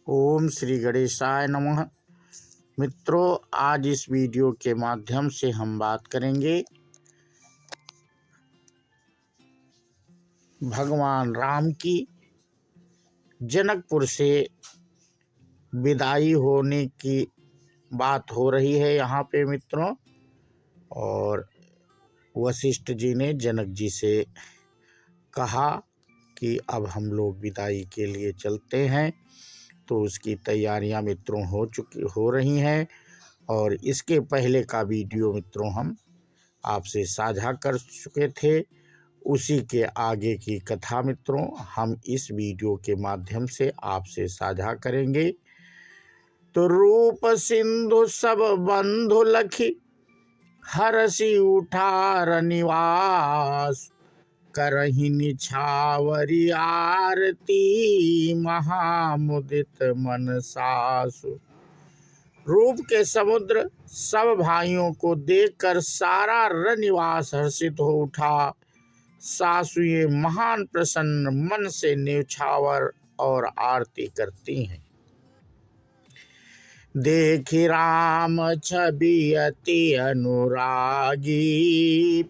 ओम श्री गणेशाय नमः। मित्रों, आज इस वीडियो के माध्यम से हम बात करेंगे भगवान राम की जनकपुर से विदाई होने की बात हो रही है यहाँ पे मित्रों। और वशिष्ठ जी ने जनक जी से कहा कि अब हम लोग विदाई के लिए चलते हैं। तो उसकी तैयारियां मित्रों हो रही हैं। और इसके पहले का वीडियो मित्रों हम आपसे साझा कर चुके थे। उसी के आगे की कथा मित्रों हम इस वीडियो के माध्यम से आपसे साझा करेंगे। तो रूप सिंधु सब बंधु लखी, हरसी उठार निवास, करहि निछावरी आरती, महामुदित मन सासु। रूप के समुद्र सब भाइयों को देखकर सारा रनिवास हर्षित हो उठा। सासुएं महान प्रसन्न मन से न्यौछावर और आरती करती हैं। देखी राम छवि अति अनुरागी,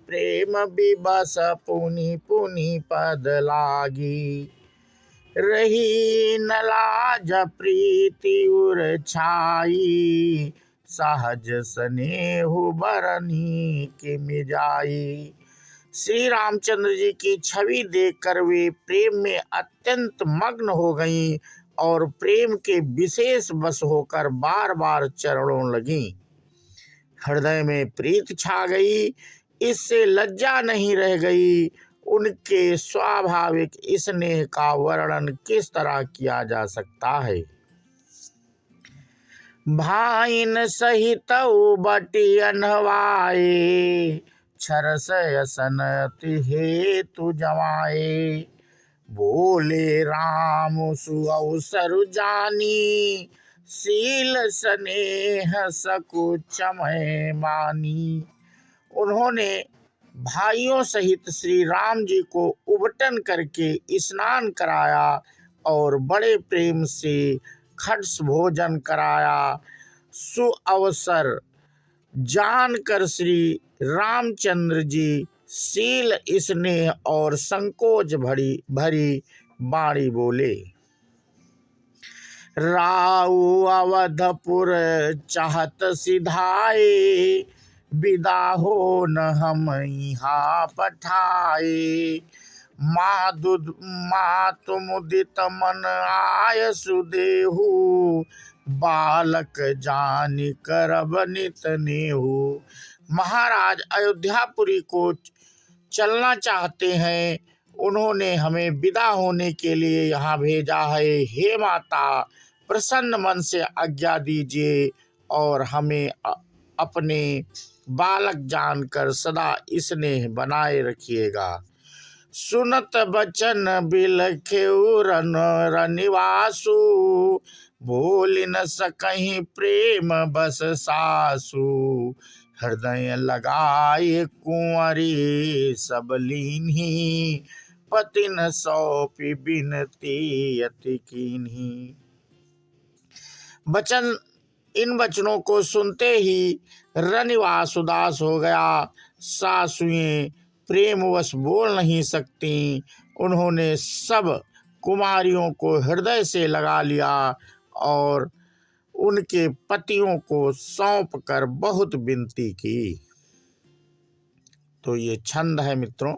प्रेम विबस पुनि पुनि पद लागी। रही न लाज प्रीति उर छाई, सहज स्नेहु बरनी की मिजाई। श्री रामचंद्र जी की छवि देखकर वे प्रेम में अत्यंत मग्न हो गईं और प्रेम के विशेष वश होकर बार बार चरणों लगीं। हृदय में प्रीत छा गई, इससे लज्जा नहीं रह गई। उनके स्वाभाविक स्नेह का वर्णन किस तरह किया जा सकता है। भाइन सहित बटी अनवाए, छरसयसन अति हेतु जमाए। बोले राम सुअवसर जानी, शील स्नेह सकुचमय मानी। उन्होंने भाइयों सहित श्री राम जी को उबटन करके स्नान कराया और बड़े प्रेम से खट्स भोजन कराया। सुअवसर जानकर श्री रामचंद्र जी शील स्नेह और संकोच भरी बाणी बोले। राउ अवधपुर चाहत सिधाए, विदा हो न हम यहाँ पठाए। मातु मुदित मन आय सुदेहु, बालक जानि करब नित नेहु। महाराज अयोध्यापुरी को चलना चाहते हैं, उन्होंने हमें विदा होने के लिए यहाँ भेजा है। हे माता, प्रसन्न मन से आज्ञा दीजिए और हमें अपने बालक जानकर सदा स्नेह बनाए रखिएगा। सुनत बचन बिलखेउ रनिवासु, भूल न सकहीं प्रेम बस सासु। हृदय लगाए कुंवरी सब लीन्ही, पति न सौंपी बिनती अति कीन्ही। इन वचनों को सुनते ही रनिवास उदास हो गया। सासुएं प्रेमवश बोल नहीं सकती। उन्होंने सब कुमारियों को हृदय से लगा लिया और उनके पतियों को सौंप कर बहुत विनती की। तो ये छंद है मित्रों।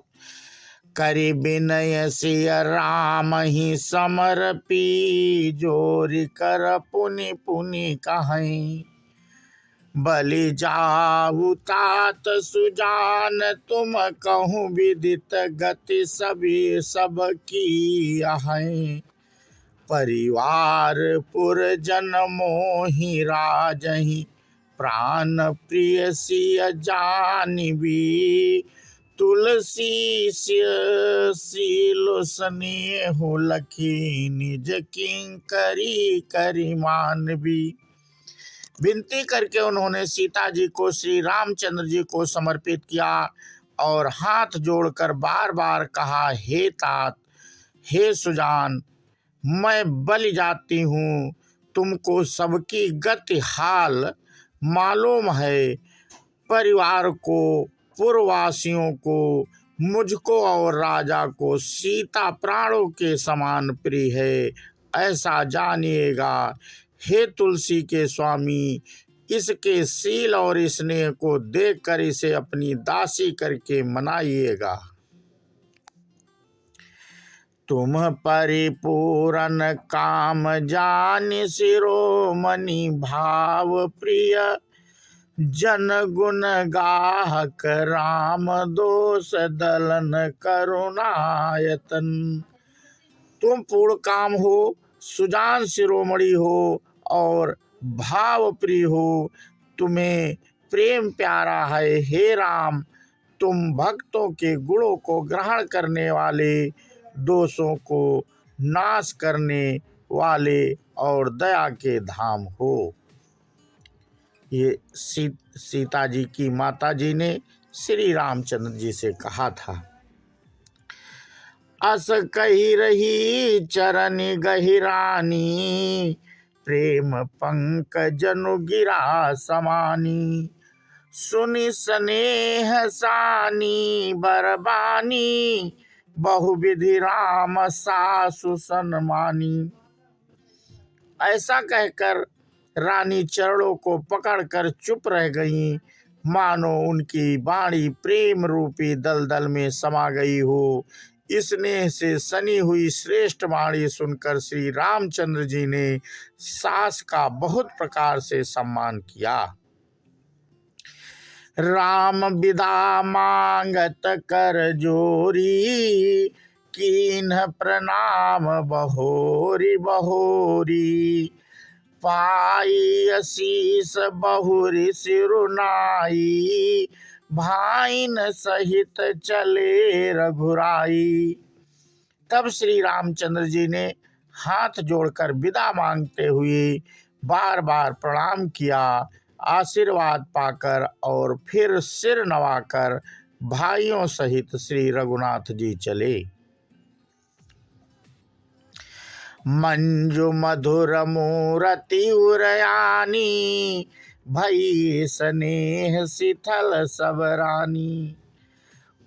करि विनय सिय राम ही समर्पी, जोरि कर पुनि पुनि कहीं। बलि जाऊ तात सुजान, तुम कहूँ विदित गति सभी सब की हैं। परिवार पुरजन मोहि राजहि, प्राण प्रिय सिय जानिबी। तुलसी शील स्नेहु लखी, निज किंकरी करि मानबी। विनती करके उन्होंने सीता जी को श्री रामचंद्र जी को समर्पित किया और हाथ जोड़कर बार बार कहा, हे तात, हे सुजान, मैं बलि जाती हूँ, तुमको सबकी गति हाल मालूम है। परिवार को, पुरवासियों को, मुझको और राजा को सीता प्राणों के समान प्रिय है, ऐसा जानिएगा। हे तुलसी के स्वामी, इसके शील और स्नेह को देखकर इसे अपनी दासी करके मनाइएगा। तुम परिपूर्ण काम जान शिरोमणि भाव प्रिय, जन गुण गाहक राम दोष दलन करुणायतन। तुम पूर्ण काम हो, सुजान शिरोमणि हो और भाव प्रिय हो, तुम्हें प्रेम प्यारा है। हे राम, तुम भक्तों के गुणों को ग्रहण करने वाले, दोषों को नाश करने वाले और दया के धाम हो। ये सीता जी की माता जी ने श्री रामचंद्र जी से कहा था। अस कही रही चरण गहिरानी, प्रेम पंकजनु गिरा समानी। सुनि स्नेह सानी बरबानी, बहुविधि राम सासु सन्मानी। ऐसा कहकर रानी चरणों को पकड़कर चुप रह गईं, मानो उनकी वाणी प्रेम रूपी दलदल में समा गई हो। स्नेह से सनी हुई श्रेष्ठ वाणी सुनकर श्री रामचंद्र जी ने सास का बहुत प्रकार से सम्मान किया। राम विदा मांगत कर जोरी, कीन्ह प्रणाम बहोरी बहोरी। पाई आशीष बहुरी सिरुनाई, भाइन सहित चले रघुराई। तब श्री रामचंद्र जी ने हाथ जोड़कर विदा मांगते हुए बार बार प्रणाम किया। आशीर्वाद पाकर और फिर सिर नवाकर भाइयों सहित श्री रघुनाथ जी चले। मंजु मधुर मूरति उरयानी, भई स्नेह शिथल सब रानी।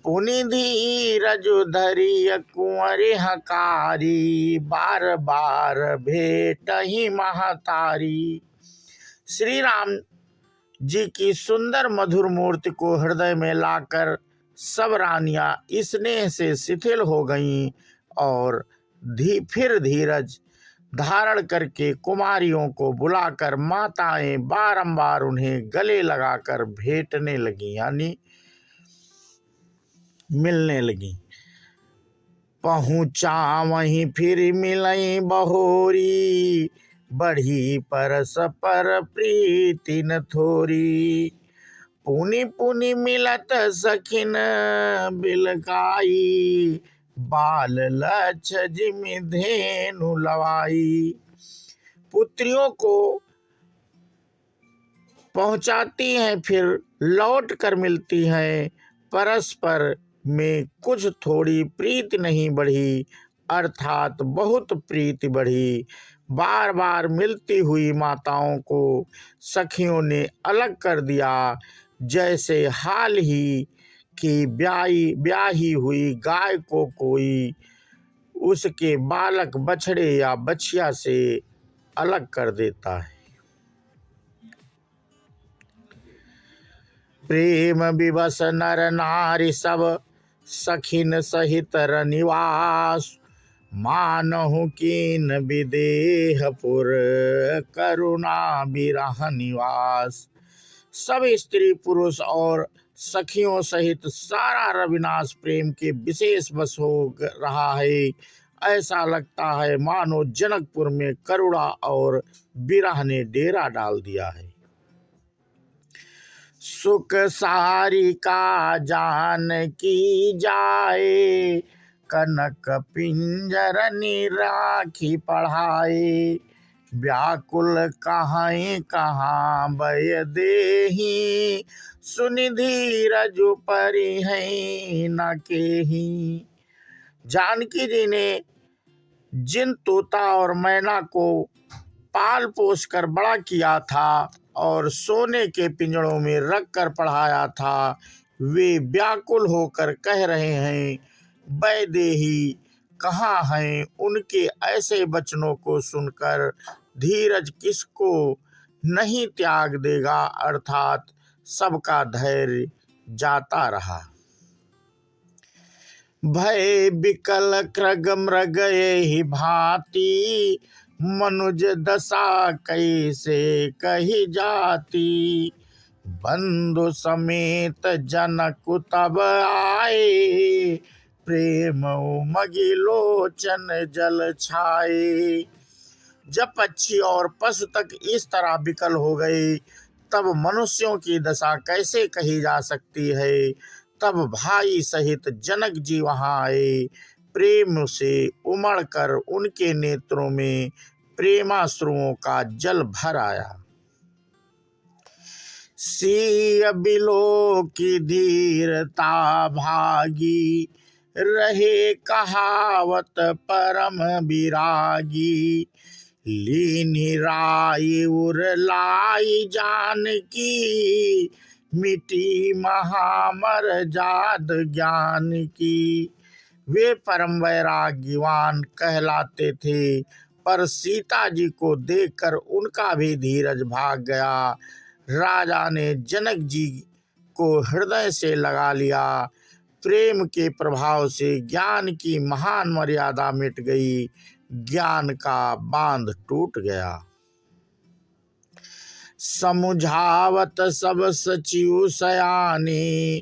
पुनि धीरज धरि कुंवरि हकारी, बार बार भेट ही महतारी। श्री राम जी की सुंदर मधुर मूर्ति को हृदय में लाकर सब रानियां स्नेह से शिथिल हो गईं और फिर धीरज धारण करके कुमारियों को बुलाकर माताएं बारंबार उन्हें गले लगाकर भेंटने लगी, यानी मिलने लगी। पहुँचा वहीं फिर मिलई बहोरी, बढ़ी परस पर प्रीति न थोरी। पुनि पुनि मिलत सखिन बिलकाई, बाल लक्ष जिमि धेनु लवाई। पुत्रियों को पहुंचाती हैं, फिर लौट कर मिलती हैं। परस्पर में कुछ थोड़ी प्रीति नहीं बढ़ी, अर्थात बहुत प्रीति बढ़ी। बार बार मिलती हुई माताओं को सखियों ने अलग कर दिया, जैसे हाल ही की ब्याही हुई गाय को कोई उसके बालक बछड़े या बछिया से अलग कर देता है। प्रेम विवश नर नारी सब, सखिन सहित रनिवास। मानहु कीन विदेहपुर, करुणा बिरह निवास। सब स्त्री पुरुष और सखियों सहित सारा रविनाश प्रेम के विशेष बस हो रहा है। ऐसा लगता है मानो जनकपुर में करुणा और बिरह ने डेरा डाल दिया है। सुख सारिका जान की जाए, कनक पिंजरनि राखी पढ़ाए। व्याकुल कहाँ कहाँ बय देही, सुनि धीरज परि है न केही। जानकी जी ने जिन तोता और मैना को पाल पोस कर बड़ा किया था और सोने के पिंजड़ों में रख कर पढ़ाया था, वे व्याकुल होकर कह रहे हैं, वैदेही कहाँ हैं। उनके ऐसे वचनों को सुनकर धीरज किसको नहीं त्याग देगा, अर्थात सबका धैर्य जाता रहा। भय विकल कृग मृग ही भांति, मनुज दशा कैसे कही जाती। बंधु समेत जनक तब आए, प्रेम उमगी लोचन जल छाए। जब पक्षी और पशु तक इस तरह विकल हो गए, तब मनुष्यों की दशा कैसे कही जा सकती है। तब भाई सहित जनक जी वहां आए, प्रेम से उमड़ कर उनके नेत्रों में प्रेमाश्रुओं का जल भर आया। सिय बिलो की धीरता भागी, रहे कहावत परम विरागी। लीनी राई उर लाई जानकी, मिटी महामर जाद ज्ञान की। वे परम वैराग्यवान कहलाते थे, पर सीता जी को देखकर उनका भी धीरज भाग गया। राजा ने जनक जी को हृदय से लगा लिया। प्रेम के प्रभाव से ज्ञान की महान मर्यादा मिट गई, ज्ञान का बांध टूट गया। समुझावत सब सचिव सयाने,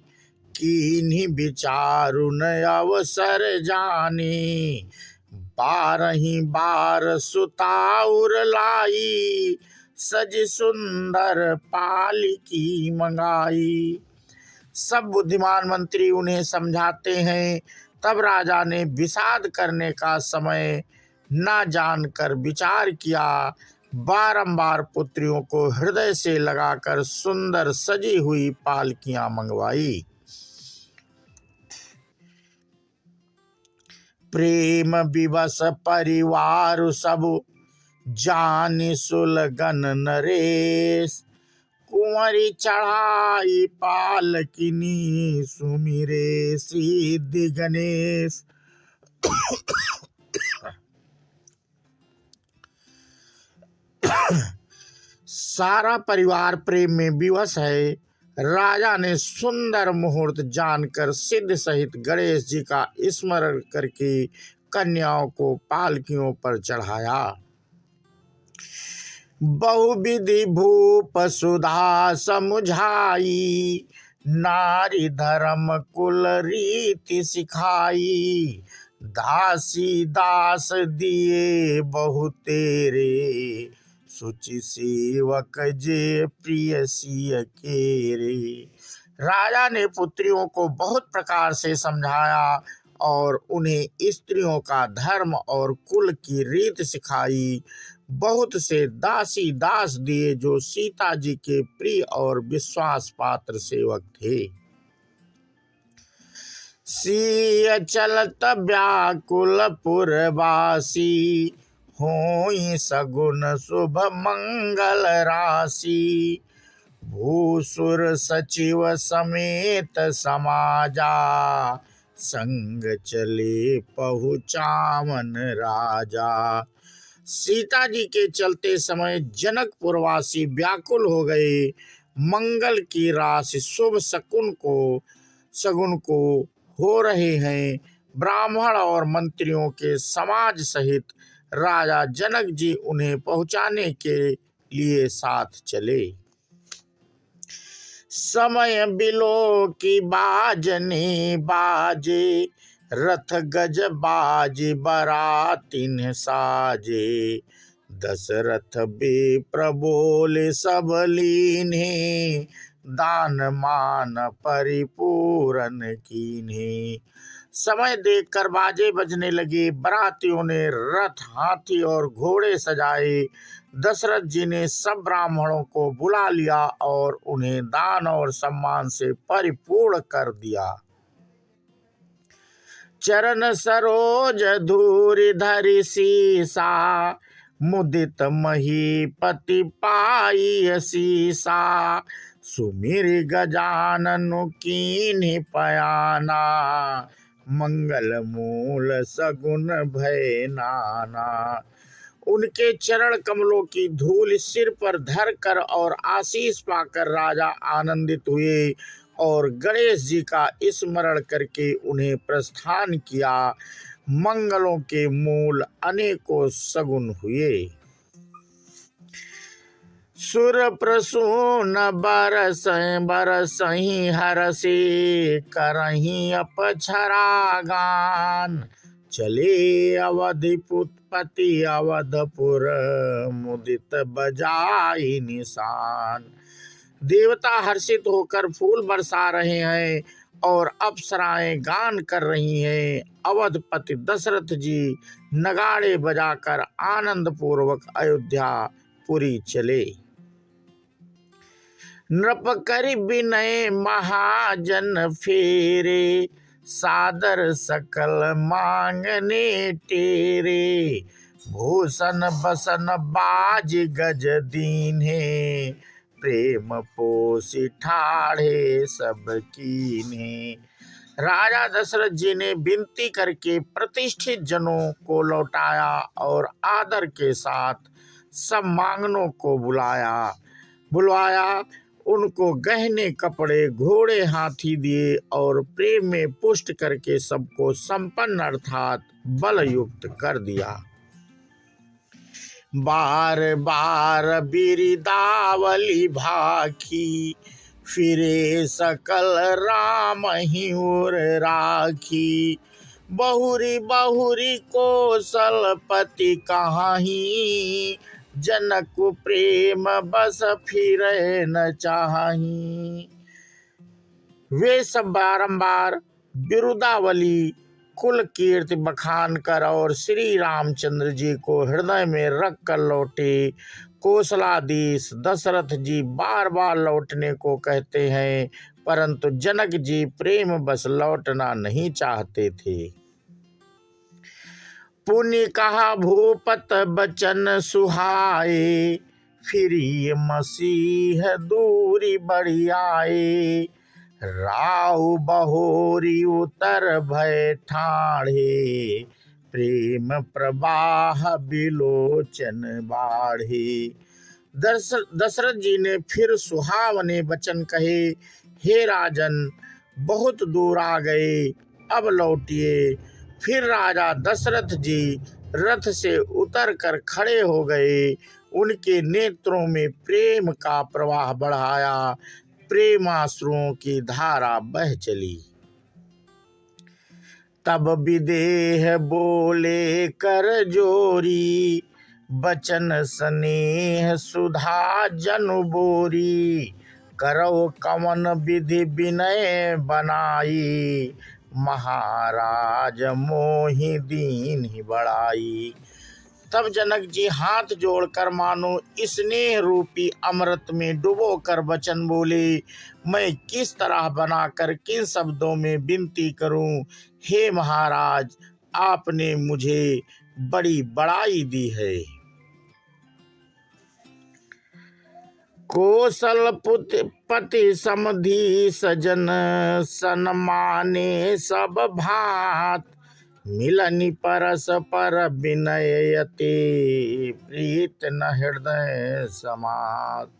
कीन्ही विचारु न अवसर जाने। बारही बार सुताउर लाई, सज सुंदर पालिकी मंगाई। सब बुद्धिमान मंत्री उन्हें समझाते हैं, तब राजा ने विषाद करने का समय न जानकर विचार किया। बारंबार पुत्रियों को हृदय से लगाकर सुंदर सजी हुई पालकियां मंगवाई। प्रेम विवश परिवार सब, जान सुलगन नरेश। कुंवरी चढ़ाई पालकिनी, सुमिरे सिद्धि गणेश। सारा परिवार प्रेम में विवश है। राजा ने सुंदर मुहूर्त जानकर सिद्ध सहित गणेश जी का स्मरण करके कन्याओं को पालकियों पर चढ़ाया। बहुविधि भूप सुधा समुझाई, नारी धर्म कुल रीति सिखाई। दासी दास दिए बहु तेरे, सुचि सेवक जे प्रिय सिय केरे। राजा ने पुत्रियों को बहुत प्रकार से समझाया और उन्हें स्त्रियों का धर्म और कुल की रीत सिखाई। बहुत से दासी दास दिए जो सीता जी के प्रिय और विश्वास पात्र सेवक थे। सिय चलत व्याकुल पुरवासी, होई सगुन शुभ मंगल राशि। भूसुर सचिव समेत समाजा, संग चले पहुँचावन राजा। सीता जी के चलते समय जनकपुरवासी व्याकुल हो गए। मंगल की राशि शुभ सगुन को हो रहे हैं। ब्राह्मण और मंत्रियों के समाज सहित राजा जनक जी उन्हें पहुंचाने के लिए साथ चले। समय बिलो की बाजने बाजे, रथ गज बाज बरातिन साजे। दशरथ बे प्रबोले सब लीन्हे, दान मान परिपूरन कीन्हे। समय देखकर बाजे बजने लगे। बरातियों ने रथ हाथी और घोड़े सजाए। दशरथ जी ने सब ब्राह्मणों को बुला लिया और उन्हें दान और सम्मान से परिपूर्ण कर दिया। चरण सरोज धूरि धरि सीसा, मुदित महीपति पाई सीसा, सुमिर गजानन कीन्हि पयाना, मंगल मूल सगुन भय नाना। उनके चरण कमलों की धूल सिर पर धर कर और आशीष पाकर राजा आनंदित हुए और गणेश जी का स्मरण करके उन्हें प्रस्थान किया। मंगलों के मूल अनेकों सगुन हुए। सुर प्रसून बरसहि हरषि, करहि अपछरा गान, चले अवधिपति अवधपुर, मुदित बजाई निशान। देवता हर्षित होकर फूल बरसा रहे हैं और अप्सराएं गान कर रही हैं। अवधपति दशरथ जी नगाड़े बजाकर आनंद पूर्वक अयोध्या पुरी चले। नृप करि विनय महाजन फेरे, सादर सकल मांगने टेरे, भूषण बसन बाज गज दीन्हे, प्रेम पोषि ठाढ़े सब कीन्हे। राजा दशरथ जी ने विनती करके प्रतिष्ठित जनों को लौटाया और आदर के साथ सब मांगनों को बुलवाया। उनको गहने कपड़े घोड़े हाथी दिए और प्रेम में पुष्ट करके सबको संपन्न अर्थात बल युक्त कर दिया। बार बार बिरदावली भाखी, फिरे सकल राम ही उर राखी, बहुरी बहुरी कौशलपति कहाही, जनक प्रेम बस फिरे न चाही। वे सब बारंबार बिरुदावली कुल कीर्ति बखान कर और श्री रामचंद्र जी को हृदय में रख कर लौटे। कौशलाधीश दशरथ जी बार बार लौटने को कहते हैं, परंतु जनक जी प्रेम बस लौटना नहीं चाहते थे। पुनि कहा भूपत बचन सुहाए, फिरी मसीह दूरी बढ़ी आए, राव बहोरी उतर भय ठाढ़े, प्रेम प्रवाह बिलोचन बाढ़े। दशरथ जी ने फिर सुहावने वचन कहे, हे राजन बहुत दूर आ गए, अब लौटिए। फिर राजा दशरथ जी रथ से उतर कर खड़े हो गए। उनके नेत्रों में प्रेम का प्रवाह बढ़ाया, प्रेमाश्रुओं की धारा बह चली। तब विदेह बोले कर जोरी, बचन स्नेह सुधा जनु बोरी, करो कवन विधि विनय बनाई, महाराज मोहि दीन ही बढ़ाई। तब जनक जी हाथ जोड़कर मानो स्नेह रूपी अमृत में डुबो कर वचन बोले, मैं किस तरह बनाकर किन शब्दों में विनती करूं। हे महाराज, आपने मुझे बड़ी बड़ाई दी है। कौशल पति समधि सजन, सन्माने सब भात, मिलनि परस पर विनयते, प्रीत न हृदय समात।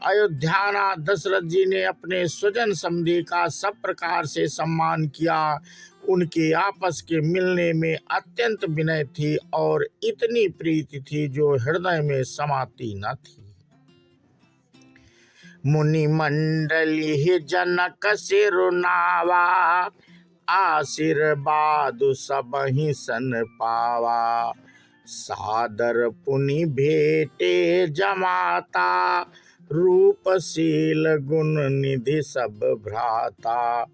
अयोध्यानाथ दशरथ जी ने अपने स्वजन समधि का सब प्रकार से सम्मान किया। उनके आपस के मिलने में अत्यंत विनय थी और इतनी प्रीति थी जो हृदय में समाती न थी। मुनि मंडली जनक सिरुनावा, आशीर्वाद सबहि सन पावा, सादर पुनि भेटे जमाता, रूपशील गुण निधि सब भ्राता।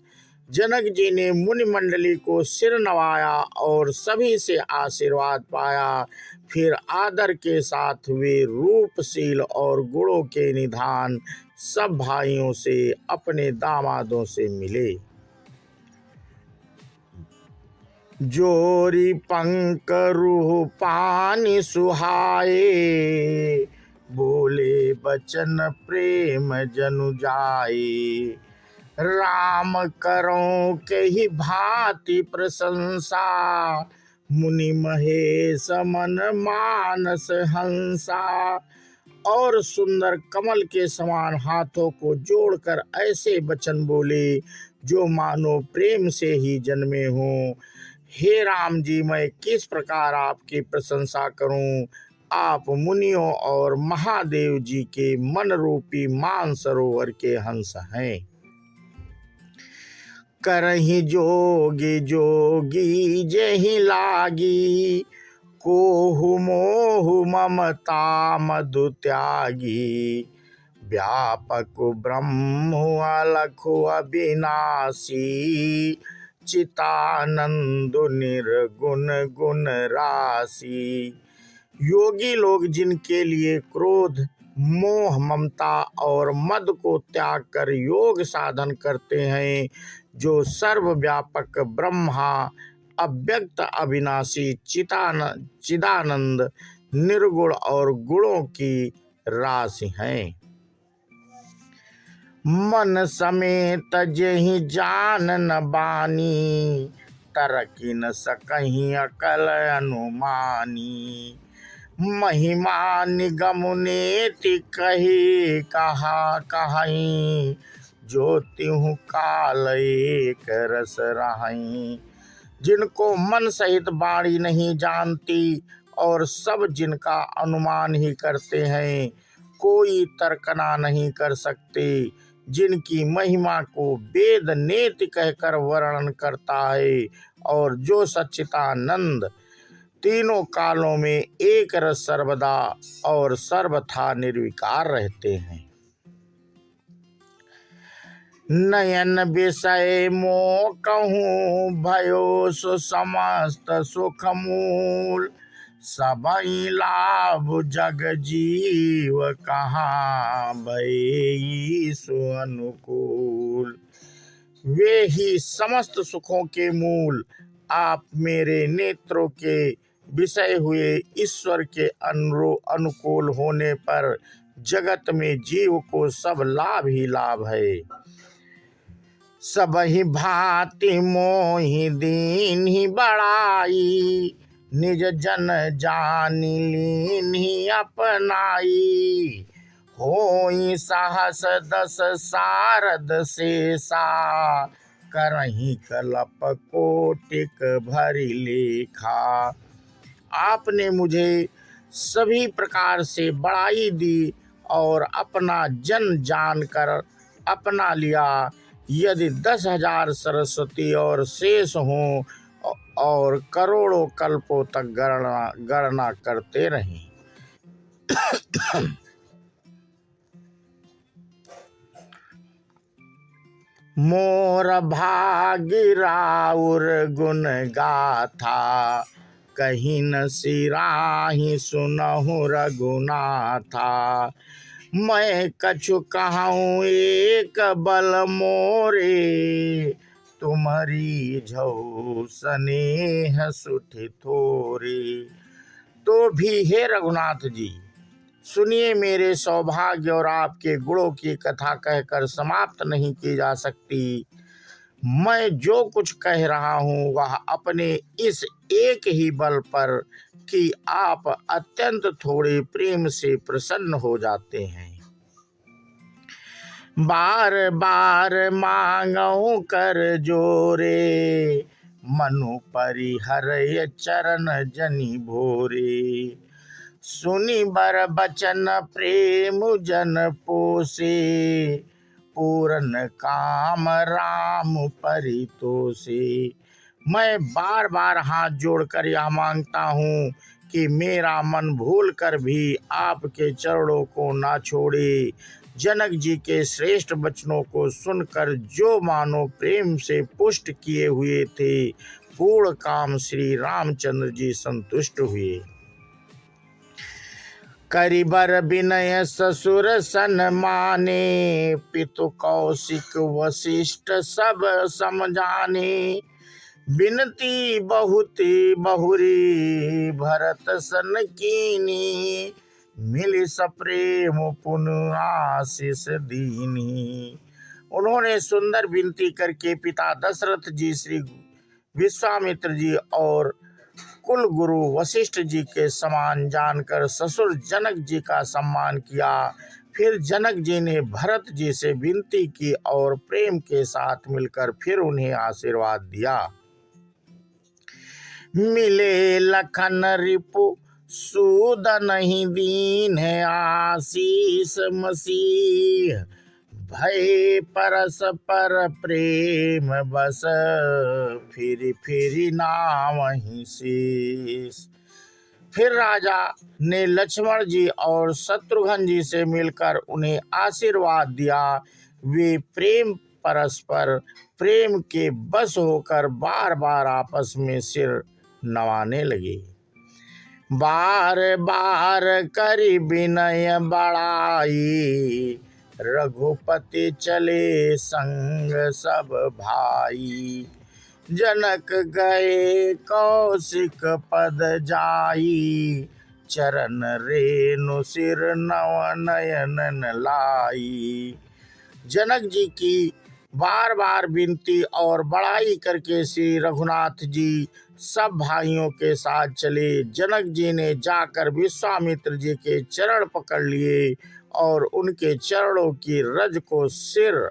जनक जी ने मुनि मंडली को सिर नवाया और सभी से आशीर्वाद पाया। फिर आदर के साथ वे रूपशील और गुणों के निधान सब भाइयों से अपने दामादों से मिले। जोरी पंक रूह पानी सुहाए, बोले बचन प्रेम जनु जाए। राम करो के ही भांति प्रशंसा, मुनि महेश मन मानस हंसा। और सुंदर कमल के समान हाथों को जोड़कर ऐसे वचन बोले जो मानो प्रेम से ही जन्मे हों। हे राम जी, मैं किस प्रकार आपकी प्रशंसा करूं। आप मुनियों और महादेव जी के मन रूपी मानसरोवर के हंस हैं। करहि जोगी जोगी जेहि लागी, कोहु मोहु ममता मधु त्यागी। व्यापक ब्रह्म अलखु अविनाशी, चितानंद निर्गुण गुण राशि। योगी लोग जिनके लिए क्रोध मोह ममता और मद को त्याग कर योग साधन करते हैं, जो सर्वव्यापक ब्रह्मा अव्यक्त अविनाशी चिदानंद निर्गुण और गुणों की राशि हैं। मन समेत जेहि जान न बानी, तरकी न सकहीं अकल अनुमानी। महिमा निगम नेति कही कहा कहीं, जो तिहु काल एक रस रहाई। जिनको मन सहित वाणी नहीं जानती और सब जिनका अनुमान ही करते हैं, कोई तर्कना नहीं कर सकते। जिनकी महिमा को वेद नेति कहकर वर्णन करता है, और जो सच्चिदानंद तीनों कालों में एक रस सर्वदा और सर्वथा निर्विकार रहते हैं। नयन विषय मोह कहूँ भयो सो समस्त सुख मूल, सबई लाभ जग जीव कहाँ भई सो अनुकूल। वे ही समस्त सुखों के मूल, आप मेरे नेत्रों के विषय हुए ईश्वर के अनुकूल होने पर जगत में जीव को सब लाभ ही लाभ है। सब ही भांति मोहि दीन ही बड़ाई, निज जन जानि लीन ही अपनाई। होई सहस दस सारद शेषा, करहि कलप कोटिक भरी लेखा। आपने मुझे सभी प्रकार से बड़ाई दी और अपना जन जानकर अपना लिया। यदि 10,000 सरस्वती और शेष हों और करोड़ों कल्पों तक गणना करते रहें। मोर भाग्य राउर गुण गाथा, कहीं न सिराहि सुनहु रघुनाथा। मैं कछु कहूँ एक बल मोरे, तुम्हारी झौ स्नेह सुठि थोरे। तो भी हे रघुनाथ जी, सुनिए, मेरे सौभाग्य और आपके गुणों की कथा कहकर समाप्त नहीं की जा सकती। मैं जो कुछ कह रहा हूँ वह अपने इस एक ही बल पर कि आप अत्यंत थोड़े प्रेम से प्रसन्न हो जाते हैं। बार बार मांगो कर जोरे, मनु परिहर चरण जनि भोरे। सुनि बर बचन प्रेम जन पोसे, पूरन काम राम परितोषे। मैं बार बार हाथ जोड़कर यह मांगता हूँ कि मेरा मन भूल कर भी आपके चरणों को ना छोड़े। जनक जी के श्रेष्ठ वचनों को सुनकर जो मानो प्रेम से पुष्ट किए हुए थे, पूर्ण काम श्री रामचंद्र जी संतुष्ट हुए। करिबर विनय ससुर सन्माने, पितु कौशिक वशिष्ठ सब समझाने। बिनती बहुती बहुरी भरत सन कीनी, मिली सप्रेम पुन आशीष दीनी। उन्होंने सुंदर विनती करके पिता दशरथ जी, श्री विश्वामित्र जी और कुल गुरु वशिष्ठ जी के समान जानकर ससुर जनक जी का सम्मान किया। फिर जनक जी ने भरत जी से विनती की और प्रेम के साथ मिलकर फिर उन्हें आशीर्वाद दिया। मिले लखन रिपु सूदन ही दीन है आशीष मसीह, भय परस्पर प्रेम बस फिर फिर नाम ही शीस। फिर राजा ने लक्ष्मण जी और शत्रुघ्न जी से मिलकर उन्हें आशीर्वाद दिया। वे प्रेम परस्पर प्रेम के बस होकर बार बार आपस में सिर नवाने लगे। बार बार करी विनय बड़ाई, रघुपति चले संग सब भाई। जनक गए कौशिक पद जाई, चरण रेणु सिर नव नयन लाई। जनक जी की बार बार विनती और बड़ाई करके श्री रघुनाथ जी सब भाइयों के साथ चले। जनक जी ने जाकर विश्वामित्र जी के चरण पकड़ लिए और उनके चरणों की रज को सिर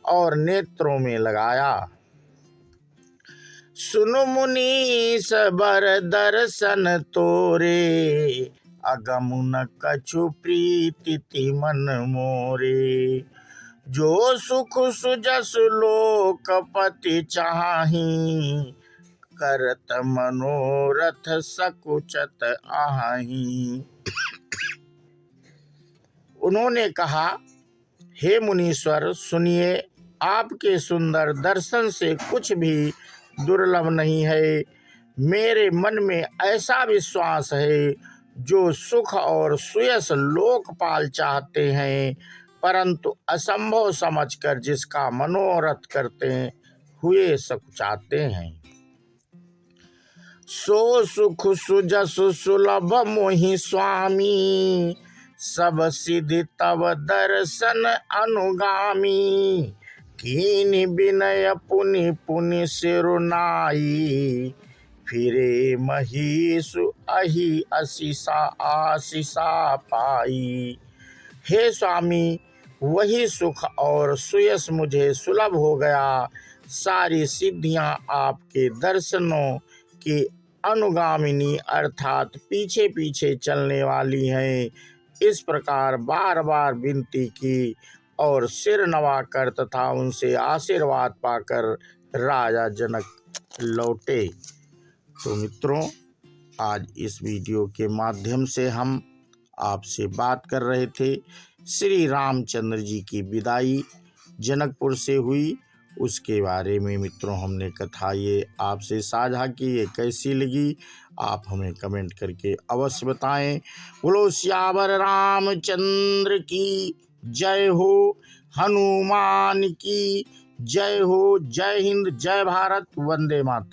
और नेत्रों में लगाया। सुनु मुनीस बर दर्शन तोरे, अगमुन कछु प्रीति मन मोरे। जो सुख सुजस लोकपति चाही, करत मनोरथ सकुचत आही। उन्होंने कहा, हे मुनीश्वर सुनिए, आपके सुंदर दर्शन से कुछ भी दुर्लभ नहीं है। मेरे मन में ऐसा विश्वास है, जो सुख और सुयस लोकपाल चाहते हैं, परंतु असंभव समझकर जिसका मनोरथ करते हुए सकुचाते हैं। सो सुख सुजस सुलभ मोहि स्वामी, सब सिद्धि तव दर्शन अनुगामी। कीन विनय पुनि पुनि सिरुनाई, फिरे महीसु अहि आशीषा पाई। हे स्वामी, वही सुख और सुयस मुझे सुलभ हो गया। सारी सिद्धियां आपके दर्शनों की अनुगामिनी अर्थात पीछे पीछे चलने वाली हैं। इस प्रकार बार बार विनती की और सिर नवाकर तथा उनसे आशीर्वाद पाकर राजा जनक लौटे। तो मित्रों, आज इस वीडियो के माध्यम से हम आपसे बात कर रहे थे श्री रामचंद्र जी की विदाई जनकपुर से हुई, उसके बारे में मित्रों हमने कथा ये आपसे साझा की। ये कैसी लगी आप हमें कमेंट करके अवश्य बताएं। बोलो सियावर रामचंद्र की जय हो, हनुमान की जय हो। जय हिंद, जय भारत, वंदे मातरम।